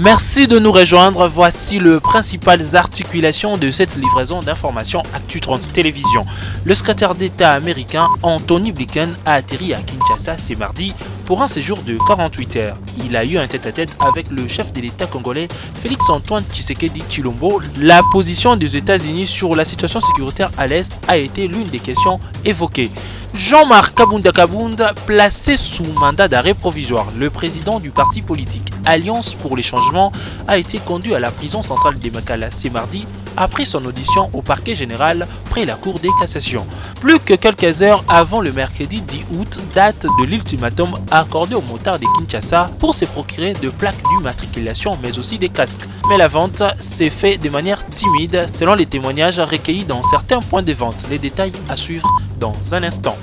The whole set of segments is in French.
Merci de nous rejoindre. Voici les principales articulations de cette livraison d'informations Actu 30 Télévision. Le secrétaire d'État américain Anthony Blinken a atterri à Kinshasa ce mardi pour un séjour de 48 heures. Il a eu un tête-à-tête avec le chef de l'État congolais Félix-Antoine Tshisekedi Tshilombo. La position des États-Unis sur la situation sécuritaire à l'Est a été l'une des questions évoquées. Jean-Marc Kabunda, placé sous mandat d'arrêt provisoire, le président du parti politique Alliance pour les changements a été conduit à la prison centrale de Makala ce mardi après son audition au parquet général près la Cour des cassations. Plus que quelques heures avant le mercredi 10 août, date de l'ultimatum accordé aux motards de Kinshasa pour se procurer de plaques d'immatriculation mais aussi des casques. Mais la vente s'est faite de manière timide selon les témoignages recueillis dans certains points de vente. Les détails à suivre dans un instant.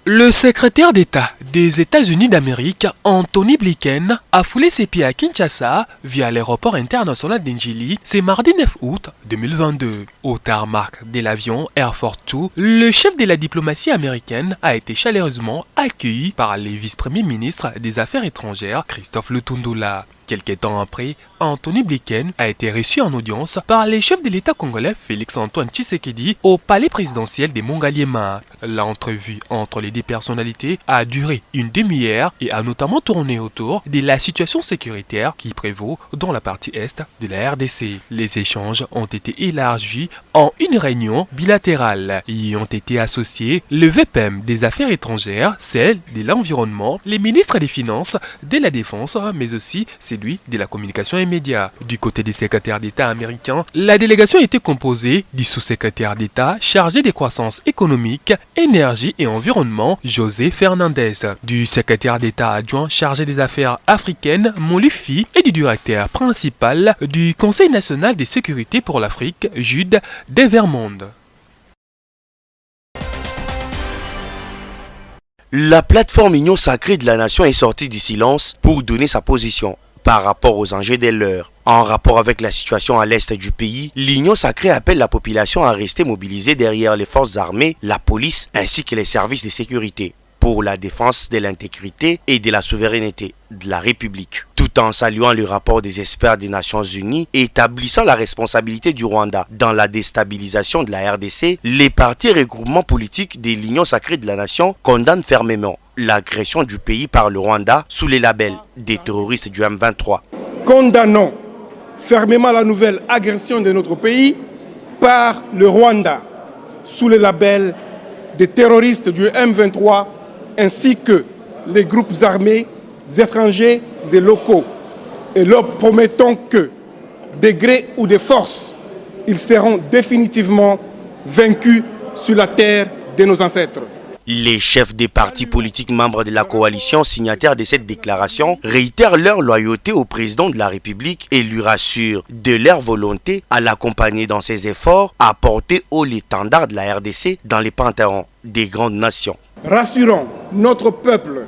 Le secrétaire d'État des États-Unis d'Amérique, Anthony Blinken, a foulé ses pieds à Kinshasa via l'aéroport international d'Njili ce mardi 9 août 2022. Au tarmac de l'avion Air Force 2, le chef de la diplomatie américaine a été chaleureusement accueilli par le vice-premier ministre des Affaires étrangères, Christophe Lutundula. Quelque temps après, Anthony Blinken a été reçu en audience par le chef de l'État congolais Félix-Antoine Tshisekedi au palais présidentiel de Mongaliema. L'entrevue entre les deux personnalités a duré une demi-heure et a notamment tourné autour de la situation sécuritaire qui prévaut dans la partie est de la RDC. Les échanges ont été élargis en une réunion bilatérale. Y ont été associés le VPM des Affaires étrangères, celle de l'environnement, les ministres des Finances, de la Défense, mais aussi celui de la communication et médias. Du côté des secrétaires d'État américains, la délégation était composée du sous-secrétaire d'État chargé des croissances économiques, énergie et environnement, José Fernandez, du secrétaire d'État adjoint chargé des affaires africaines, Molufi, et du directeur principal du Conseil national de sécurité pour l'Afrique, Jude Devermonde. La plateforme Union sacrée de la nation est sortie du silence pour donner sa position par rapport aux enjeux de l'heure. En rapport avec la situation à l'est du pays, l'Union sacrée appelle la population à rester mobilisée derrière les forces armées, la police ainsi que les services de sécurité pour la défense de l'intégrité et de la souveraineté de la République, tout en saluant le rapport des experts des Nations Unies et établissant la responsabilité du Rwanda dans la déstabilisation de la RDC. Les partis regroupements politiques de l'Union sacrée de la nation condamnent fermement l'agression du pays par le Rwanda sous les labels des terroristes du M23. Condamnons fermement la nouvelle agression de notre pays par le Rwanda sous les labels des terroristes du M23 ainsi que les groupes armés étrangers et locaux, et leur promettons que, de gré ou de force, ils seront définitivement vaincus sur la terre de nos ancêtres. Les chefs des partis politiques membres de la coalition signataires de cette déclaration réitèrent leur loyauté au président de la République et lui rassurent de leur volonté à l'accompagner dans ses efforts à porter haut l'étendard de la RDC dans les panthéons des grandes nations. Rassurons notre peuple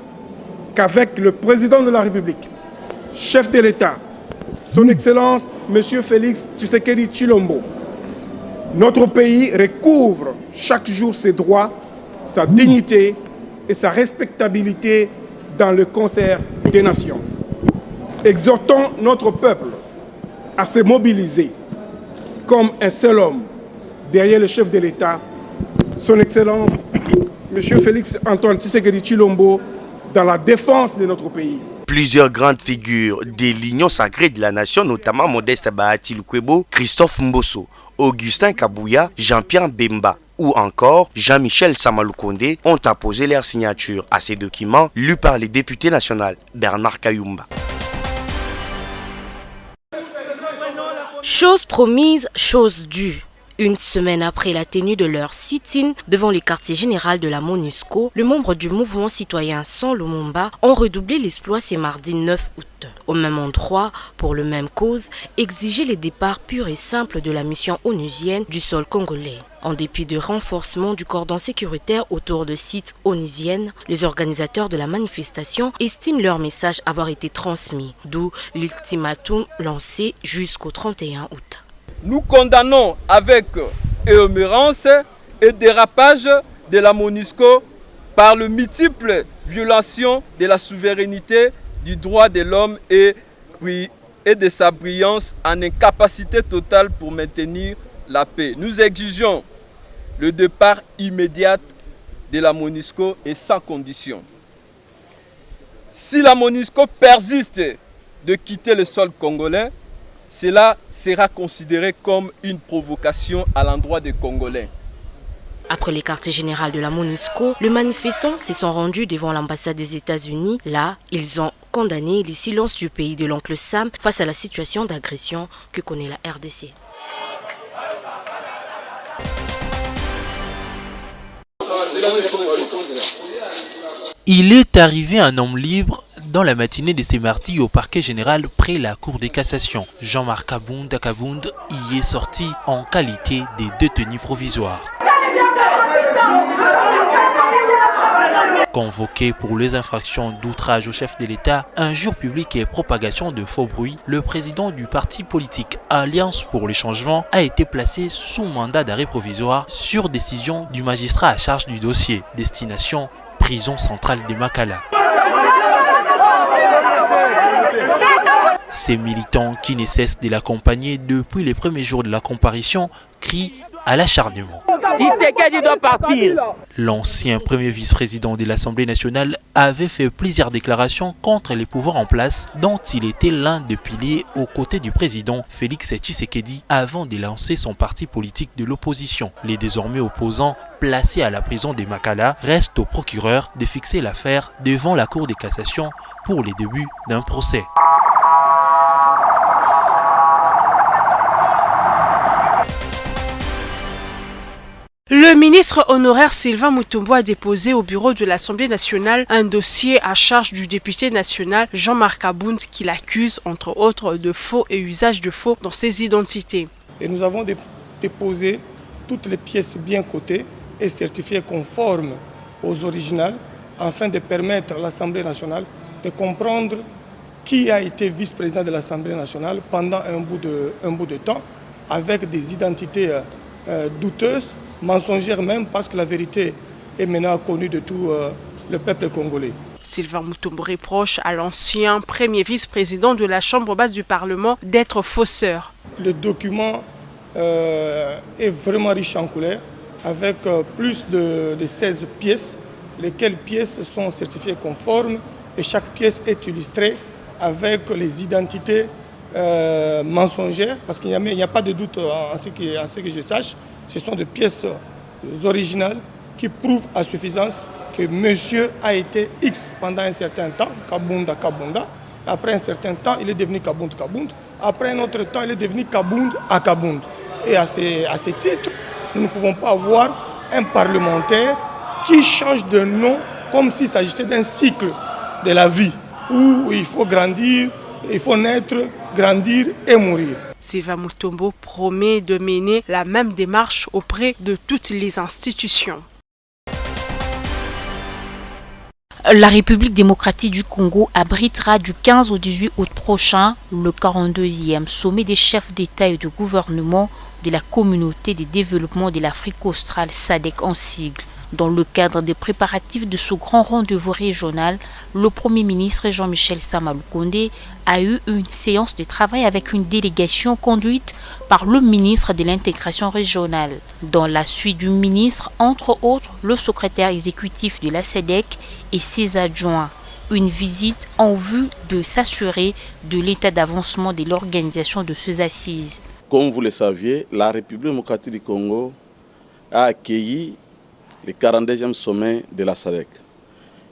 qu'avec le président de la République, chef de l'État, son Excellence M. Félix Tshisekedi Tshilombo, notre pays recouvre chaque jour ses droits, sa dignité et sa respectabilité dans le concert des nations. Exhortons notre peuple à se mobiliser comme un seul homme derrière le chef de l'État, son Excellence M. Félix-Antoine Tshisekedi Tshilombo, dans la défense de notre pays. Plusieurs grandes figures de l'Union sacrée de la nation, notamment Modeste Bahati Lukwebo, Christophe Mbosso, Augustin Kabouya, Jean-Pierre Bemba ou encore Jean-Michel Samaloukonde ont apposé leur signature à ces documents lus par le député national Bernard Kayumba. Chose promise, chose due. Une semaine après la tenue de leur sit-in devant le quartier général de la MONUSCO, les membres du mouvement citoyen Sans Lumumba ont redoublé l'exploit ce mardi 9 août. Au même endroit, pour le même cause, exiger le départ pur et simple de la mission onusienne du sol congolais. En dépit du renforcement du cordon sécuritaire autour de sites onusiennes, les organisateurs de la manifestation estiment leur message avoir été transmis, d'où l'ultimatum lancé jusqu'au 31 août. Nous condamnons avec émérance et dérapage de la MONUSCO par le multiple violation de la souveraineté, du droit de l'homme et de sa brillance en incapacité totale pour maintenir la paix. Nous exigeons le départ immédiat de la MONUSCO et sans condition. Si la MONUSCO persiste de quitter le sol congolais, cela sera considéré comme une provocation à l'endroit des Congolais. Après les quartiers généraux de la MONUSCO, les manifestants se sont rendus devant l'ambassade des États-Unis. Là, ils ont condamné le silence du pays de l'oncle Sam face à la situation d'agression que connaît la RDC. Il est arrivé un homme libre dans la matinée de ce mardi au parquet général près la Cour de cassation. Jean-Marc Kabound y est sorti en qualité de détenu provisoire. Convoqué pour les infractions d'outrage au chef de l'État, injures publiques et propagation de faux bruits, le président du parti politique Alliance pour le changement a été placé sous mandat d'arrêt provisoire sur décision du magistrat à charge du dossier. Destination prison centrale de Makala. Ces militants qui ne cessent de l'accompagner depuis les premiers jours de la comparution crient à l'acharnement. Tshisekedi doit partir. L'ancien premier vice-président de l'Assemblée nationale avait fait plusieurs déclarations contre les pouvoirs en place dont il était l'un des piliers aux côtés du président Félix Tshisekedi avant de lancer son parti politique de l'opposition. Les désormais opposants placés à la prison de Makala restent au procureur de fixer l'affaire devant la Cour de cassation pour les débuts d'un procès. Le ministre honoraire Sylvain Mutombo a déposé au bureau de l'Assemblée nationale un dossier à charge du député national Jean-Marc Kabound qui l'accuse, entre autres, de faux et usage de faux dans ses identités. Et nous avons déposé toutes les pièces bien cotées et certifiées conformes aux originales afin de permettre à l'Assemblée nationale de comprendre qui a été vice-président de l'Assemblée nationale pendant un bout de temps avec des identités douteuses, mensongère même, parce que la vérité est maintenant connue de tout le peuple congolais. Sylvain Mutombo reproche à l'ancien premier vice-président de la Chambre basse du Parlement d'être fausseur. Le document est vraiment riche en couleurs, avec plus de 16 pièces, lesquelles pièces sont certifiées conformes et chaque pièce est illustrée avec les identités mensongères, parce qu'il n'y a pas de doute en ce que je sache. Ce sont des pièces originales qui prouvent à suffisance que monsieur a été X pendant un certain temps, Kabunda. Après un certain temps, il est devenu Kabound. Après un autre temps, il est devenu Kabound. Et à ce titre, nous ne pouvons pas avoir un parlementaire qui change de nom comme s'il s'agissait d'un cycle de la vie où il faut grandir, il faut naître, grandir et mourir. Sylvain Mutombo promet de mener la même démarche auprès de toutes les institutions. La République démocratique du Congo abritera du 15 au 18 août prochain le 42e sommet des chefs d'État et de gouvernement de la communauté de développement de l'Afrique australe SADC en sigle. Dans le cadre des préparatifs de ce grand rendez-vous régional, le Premier ministre Jean-Michel Sama Lukonde a eu une séance de travail avec une délégation conduite par le ministre de l'intégration régionale. Dans la suite du ministre, entre autres, le secrétaire exécutif de la SADC et ses adjoints. Une visite en vue de s'assurer de l'état d'avancement de l'organisation de ces assises. Comme vous le saviez, la République démocratique du Congo a accueilli le 42e sommet de la SADC,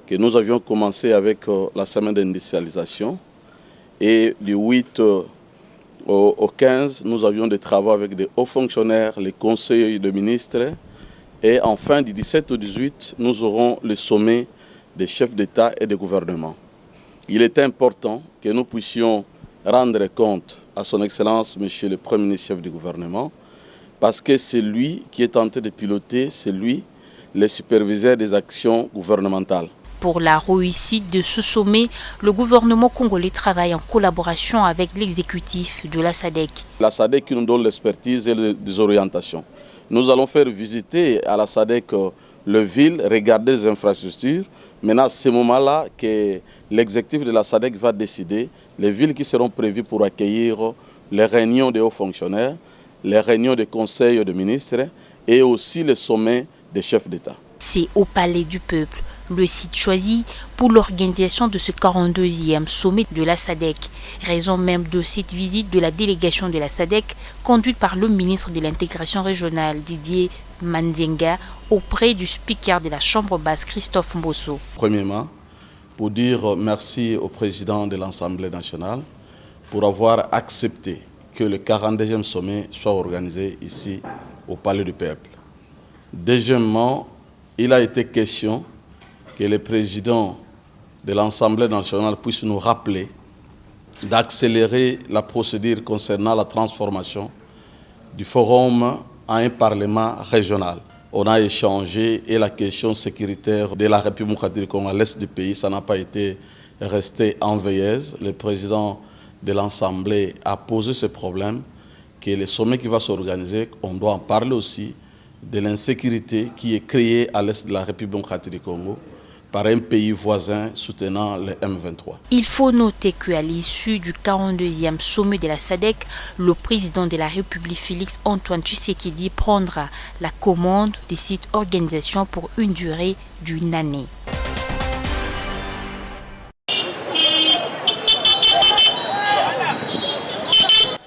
que nous avions commencé avec la semaine d'industrialisation. Et du 8 au 15, nous avions des travaux avec des hauts fonctionnaires, les conseils de ministres. Et enfin, du 17 au 18, nous aurons le sommet des chefs d'État et de gouvernement. Il est important que nous puissions rendre compte à son Excellence, Monsieur le Premier ministre chef du gouvernement, parce que c'est lui qui est tenté de piloter, c'est lui le superviseur des actions gouvernementales. Pour la réussite de ce sommet, le gouvernement congolais travaille en collaboration avec l'exécutif de la SADC. La SADC qui nous donne l'expertise et des orientations. Nous allons faire visiter à la SADC les villes, regarder les infrastructures. Maintenant, c'est ce moment-là que l'exécutif de la SADC va décider les villes qui seront prévues pour accueillir les réunions des hauts fonctionnaires, les réunions des conseils de ministres et aussi les sommets des chefs d'État. C'est au Palais du Peuple, le site choisi pour l'organisation de ce 42e sommet de la SADC. Raison même de cette visite de la délégation de la SADC conduite par le ministre de l'intégration régionale Didier Mandienga auprès du speaker de la Chambre basse Christophe Mbosso. Premièrement, pour dire merci au président de l'Assemblée nationale pour avoir accepté que le 42e sommet soit organisé ici au Palais du Peuple. Deuxièmement, il a été question que le président de l'Assemblée nationale puisse nous rappeler d'accélérer la procédure concernant la transformation du forum en un parlement régional. On a échangé et la question sécuritaire de la République démocratique du Congo à l'est du pays, ça n'a pas été resté en veilleuse. Le président de l'Assemblée a posé ce problème, que le sommet qui va s'organiser, on doit en parler aussi de l'insécurité qui est créée à l'est de la République démocratique du Congo par un pays voisin soutenant le M23. Il faut noter qu'à l'issue du 42e sommet de la SADC, le président de la République Félix Antoine Tshisekedi prendra la commande de cette organisation pour une durée d'une année.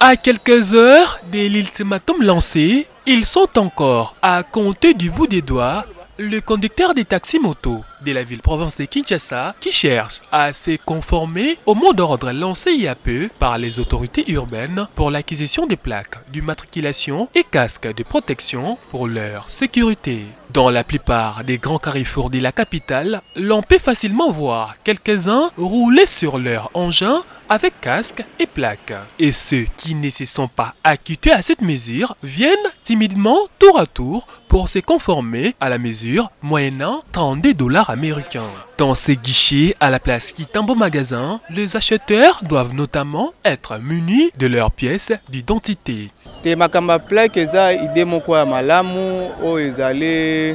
À quelques heures de l'ultimatum lancé, ils sont encore à compter du bout des doigts le conducteur des taxis-motos de la ville-province de Kinshasa qui cherche à se conformer au mot d'ordre lancé il y a peu par les autorités urbaines pour l'acquisition des plaques d'immatriculation et casques de protection pour leur sécurité. Dans la plupart des grands carrefours de la capitale, l'on peut facilement voir quelques-uns rouler sur leur engin avec casque et plaques. Et ceux qui ne se sont pas acquittés à cette mesure viennent timidement tour à tour pour se conformer à la mesure moyennant $32 américains. Dans ces guichets à la place Kitambo Magasin, les acheteurs doivent notamment être munis de leurs pièces d'identité. Te makamba plaque eza idée moko ya malamu o ezali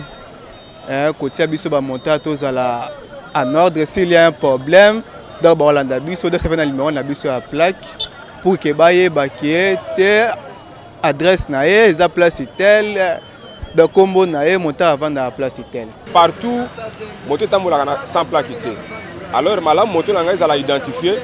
kotia biso ba monta tozala en ordre s'il y a un problème donc ba olanda biso de faire na numéro na biso ya plaque pour que baye bakie te adresse na ye eza place telle de combo na ye monta avant na place telle. Partout moto tambolaka sans plaque te. Alors malamu moto nanga ezala identifier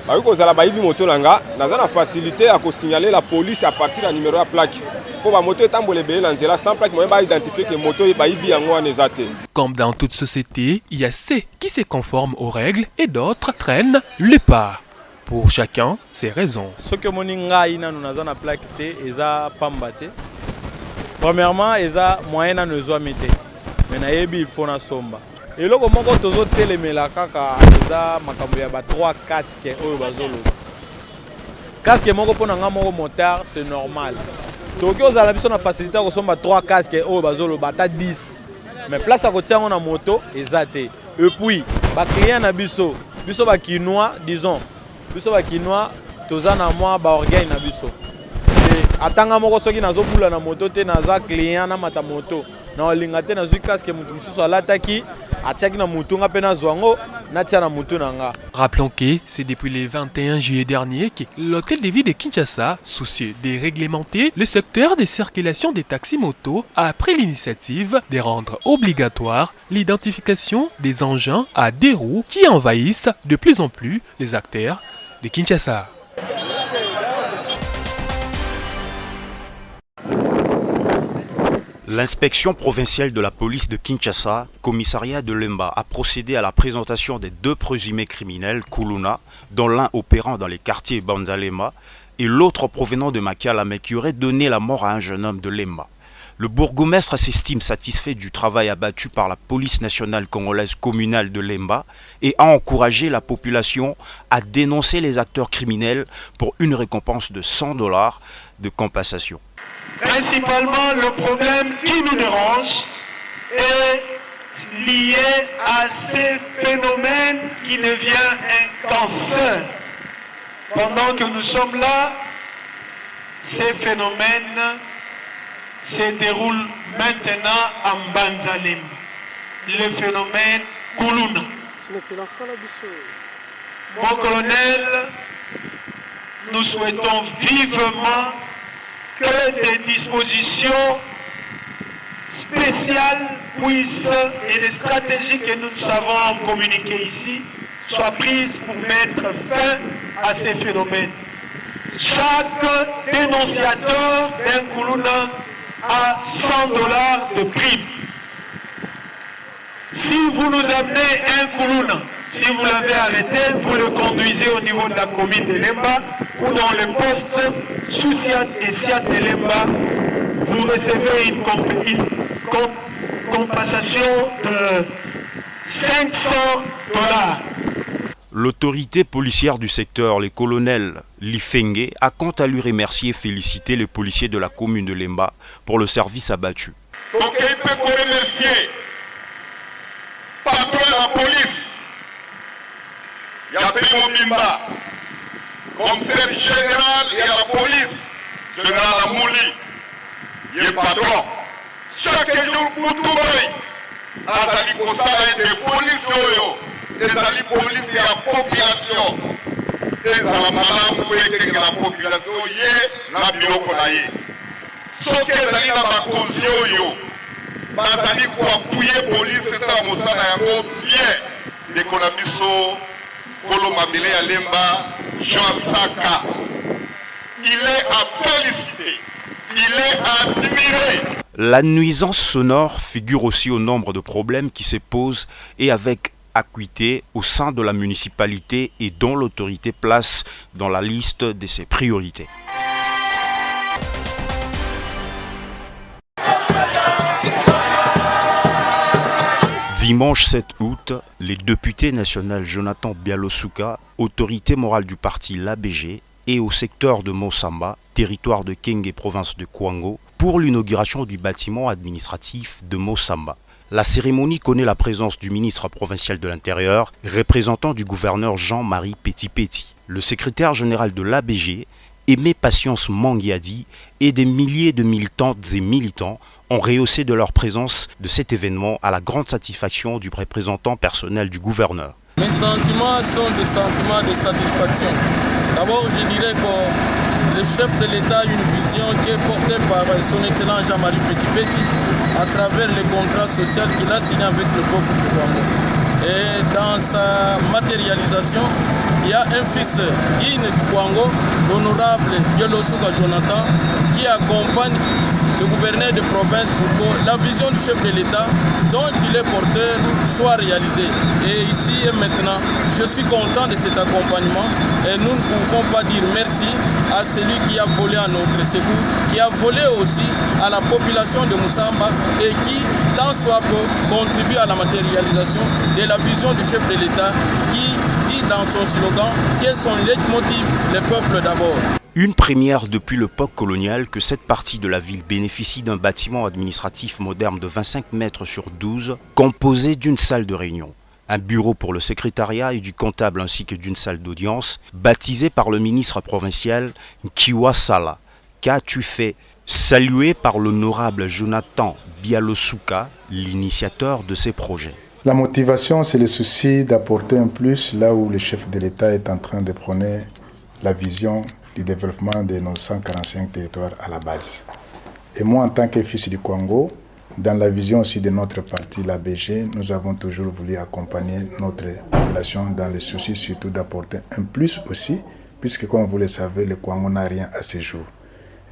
parce que la baïbi moto langa na facilité à signaler la police à partir du numéro de plaque. Pour la moto tambole bé lanzela sans plaque moi ba identifier que moto est baïbi yango anezate. Comme dans toute société, il y a ceux qui se conforment aux règles et d'autres traînent le pas. Pour chacun, ses raisons. Ce que moninga ina nous na plaque té eza pambate. Premièrement, eza moyen na nous mete. Mais na yebi il faut na somba. Et là, comment on a télémela kaka eza makambo ya ba 3 casques oyo bazolo. Casque moko pona nga moko motard, c'est normal. Tokyo ozala biso na facilité ko somba 3 casques oyo bazolo bata 10. Mais place à kotia na moto ezate. Et puis ba client na biso ba kinois disons. Biso ba kinois tozana moi ba organe na biso. Et atanga moko soki nazo bula na moto te naza client na mata moto. Na olinga te na zui casque mutu mususu alataki. Rappelons que c'est depuis le 21 juillet dernier que l'hôtel de ville de Kinshasa, soucieux de réglementer le secteur de circulation des taxis-motos, a pris l'initiative de rendre obligatoire l'identification des engins à 2 roues qui envahissent de plus en plus les acteurs de Kinshasa. L'inspection provinciale de la police de Kinshasa, commissariat de Lemba, a procédé à la présentation des 2 présumés criminels, Kuluna, dont l'un opérant dans les quartiers Banzalema et l'autre provenant de Makialame qui aurait donné la mort à un jeune homme de Lemba. Le bourgmestre s'estime satisfait du travail abattu par la police nationale congolaise communale de Lemba et a encouragé la population à dénoncer les acteurs criminels pour une récompense de $100 de compensation. Principalement, le problème qui nous dérange est lié à ces phénomènes qui devient un cancer. Pendant que nous sommes là, ces phénomènes se déroulent maintenant en Banzalema. le phénomène Koulouna. Mon colonel, nous souhaitons vivement que des dispositions spéciales et des stratégies que nous savons communiquer ici soient prises pour mettre fin à ces phénomènes. Chaque dénonciateur d'un Koulouna a $100 de prime. Si vous nous amenez un Koulouna, si vous l'avez arrêté, vous le conduisez au niveau de la commune de Lemba ou dans le poste sous Siat et Siat de Lemba, vous recevez une compensation de $500. L'autorité policière du secteur, les colonels Lifenge, a quant à lui remercié et félicité les policiers de la commune de Lemba pour le service abattu. Donc il peut remercier patron de la police, Yapimo Bimba, commissaire général et à la police, général Amouli, il est patron. Chaque jour, pour tout le azali kosala de police oyo, ezali police ya population, ezala malamu po ekeke la population ye na biloko na ye. Soki ezali na bakonzi oyo, bazali koapuye police esala mosala yango bien. Ndeko na biso Kolo Mabele ya Lemba, Jean Saka, il est à féliciter, il est à admirer. La nuisance sonore figure aussi au nombre de problèmes qui se posent et avec acuité au sein de la municipalité et dont l'autorité place dans la liste de ses priorités. Dimanche 7 août, les députés nationaux Jonathan Bialosuka, autorité morale du parti l'ABG, et au secteur de Mosamba, territoire de Kenge, province de Kwango, pour l'inauguration du bâtiment administratif de Mosamba. La cérémonie connaît la présence du ministre provincial de l'Intérieur, représentant du gouverneur Jean-Marie Petit-Petit, le secrétaire général de l'ABG, Aimé Patience Mangiadi, et des milliers de militantes et militants ont rehaussé de leur présence de cet événement à la grande satisfaction du représentant personnel du gouverneur. Mes sentiments sont des sentiments de satisfaction. D'abord, je dirais que le chef de l'État a une vision qui est portée par son excellent Jean-Marie Petit-Petit à travers le contrat social qu'il a signé avec le peuple du Kwango. Et dans sa matérialisation, il y a un fils digne du Kwango, l'honorable Bialosuka Jonathan, qui accompagne le gouverneur de province pour que la vision du chef de l'État dont il est porteur soit réalisée. Et ici et maintenant, je suis content de cet accompagnement et nous ne pouvons pas dire merci à celui qui a volé à notre secours, qui a volé aussi à la population de Moussamba et qui, tant soit peu, contribue à la matérialisation de la vision du chef de l'État qui dit dans son slogan quels sont les leitmotifs, le peuple d'abord. Une première depuis l'époque coloniale que cette partie de la ville bénéficie d'un bâtiment administratif moderne de 25 mètres sur 12, composé d'une salle de réunion, un bureau pour le secrétariat et du comptable ainsi que d'une salle d'audience, baptisée par le ministre provincial Nkiwa Sala, qu'as-tu fait salué par l'honorable Jonathan Bialosuka, l'initiateur de ces projets. La motivation, c'est le souci d'apporter un plus là où le chef de l'État est en train de prôner la vision du développement de nos 145 territoires à la base. Et moi, en tant que fils du Congo, dans la vision aussi de notre parti, l'ABG, nous avons toujours voulu accompagner notre population dans le souci surtout d'apporter un plus aussi, puisque comme vous le savez, le Congo n'a rien à ce jour.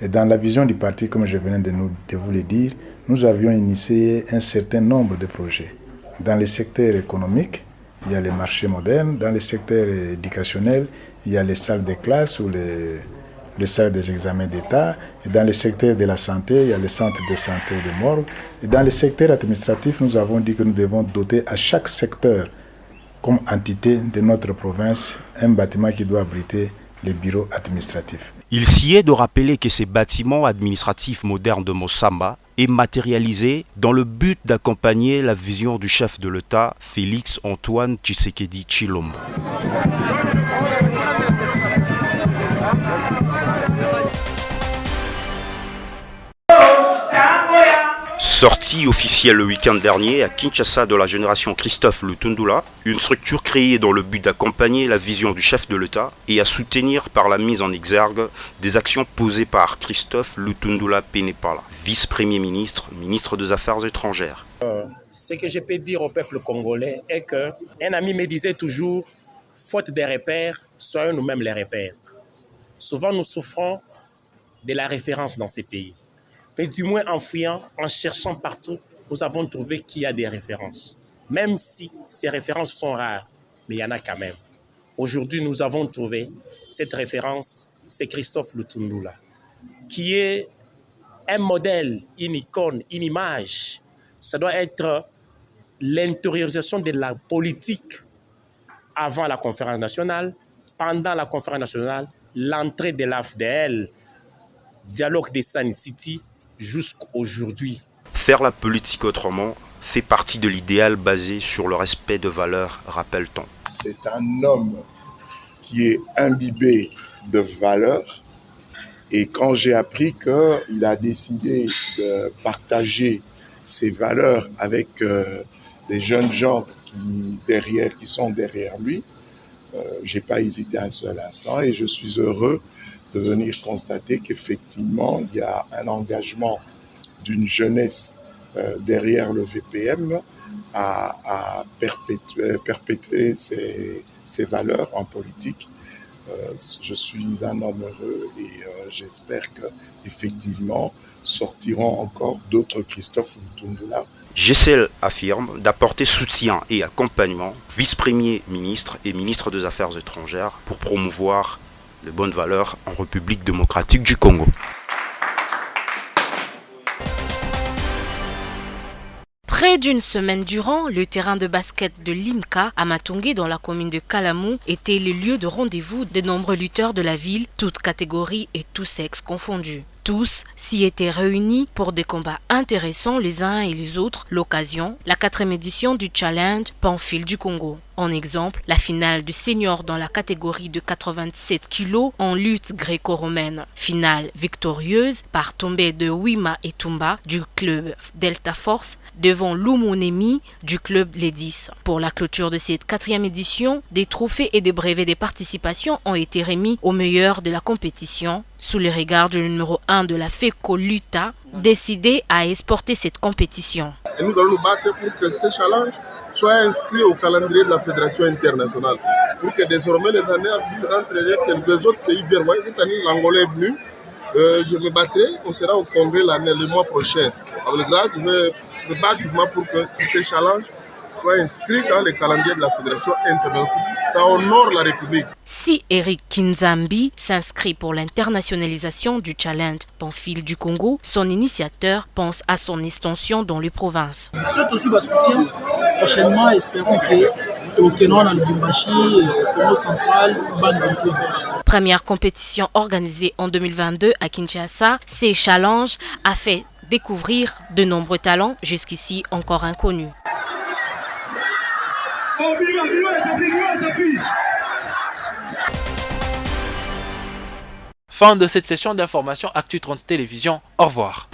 Et dans la vision du parti, comme je venais de vous le dire, nous avions initié un certain nombre de projets. Dans le secteur économique, il y a les marchés modernes. Dans le secteur éducationnel, il y a les salles de classe ou les salles des examens d'État. Et dans le secteur de la santé, il y a les centres de santé ou de morgue. Et dans le secteur administratif, nous avons dit que nous devons doter à chaque secteur, comme entité de notre province, un bâtiment qui doit abriter les bureaux administratifs. Il s'y est de rappeler que ces bâtiments administratifs modernes de Mosamba est matérialisé dans le but d'accompagner la vision du chef de l'État, Félix Antoine Tshisekedi Tshilombo. Sortie officielle le week-end dernier à Kinshasa de la génération Christophe Lutundula, une structure créée dans le but d'accompagner la vision du chef de l'État et à soutenir par la mise en exergue des actions posées par Christophe Lutundula Penepala, vice-premier ministre, ministre des Affaires étrangères. Ce que je peux dire au peuple congolais est qu'un ami me disait toujours, faute des repères, soyons nous-mêmes les repères. Souvent nous souffrons de la référence dans ces pays. Mais du moins en fouillant, en cherchant partout, nous avons trouvé qu'il y a des références. Même si ces références sont rares, mais il y en a quand même. Aujourd'hui, nous avons trouvé cette référence, c'est Christophe Lutundula, qui est un modèle, une icône, une image. Ça doit être l'intériorisation de la politique avant la conférence nationale, pendant la conférence nationale, l'entrée de l'AFDL, dialogue des Sun City, jusqu'aujourd'hui. Faire la politique autrement fait partie de l'idéal basé sur le respect de valeurs, rappelle-t-on. C'est un homme qui est imbibé de valeurs et quand j'ai appris qu'il a décidé de partager ses valeurs avec des jeunes gens qui sont derrière lui, j'ai pas hésité un seul instant et je suis heureux de venir constater qu'effectivement, il y a un engagement d'une jeunesse derrière le VPM à perpétuer ses valeurs en politique. Je suis un homme heureux et j'espère qu'effectivement sortiront encore d'autres Christophe Lutundula. GCL affirme d'apporter soutien et accompagnement, vice-premier ministre et ministre des Affaires étrangères, pour promouvoir les bonnes valeurs en République démocratique du Congo. Près d'une semaine durant, le terrain de basket de Limka à Matongé dans la commune de Kalamou était le lieu de rendez-vous de nombreux lutteurs de la ville, toutes catégories et tous sexes confondus. Tous s'y étaient réunis pour des combats intéressants les uns et les autres. L'occasion, la 4e édition du Challenge Pamphile du Congo. En exemple, la finale du senior dans la catégorie de 87 kg en lutte gréco-romaine. Finale victorieuse par tombée de Wima et Tumba du club Delta Force devant Lumunemi du club Ledis. Pour la clôture de cette 4e édition, des trophées et des brevets de participation ont été remis aux meilleurs de la compétition sous le regard du numéro 1 de la FECO Luta, décidé à exporter cette compétition. Et nous allons nous battre pour que ce challenge soit inscrit au calendrier de la Fédération internationale. Pour que désormais les années à venir entraîner quelques autres pays viennent. Cette année, l'Angola est venu. Je me battrai, on sera au congrès le mois prochain. Avec là, je vais me battre pour que ce challenge soit inscrit dans le calendrier de la Fédération internationale. Ça honore la République. Si Eric Kinzambi s'inscrit pour l'internationalisation du Challenge Pamphile du Congo, son initiateur pense à son extension dans les provinces. Je souhaite aussi votre soutien. Prochainement, espérons que au Kenya, dans le Lubumbashi, au Congo central, Première compétition organisée en 2022 à Kinshasa, ces challenges a fait découvrir de nombreux talents jusqu'ici encore inconnus. Fin de cette session d'information Actu 30 Télévision. Au revoir.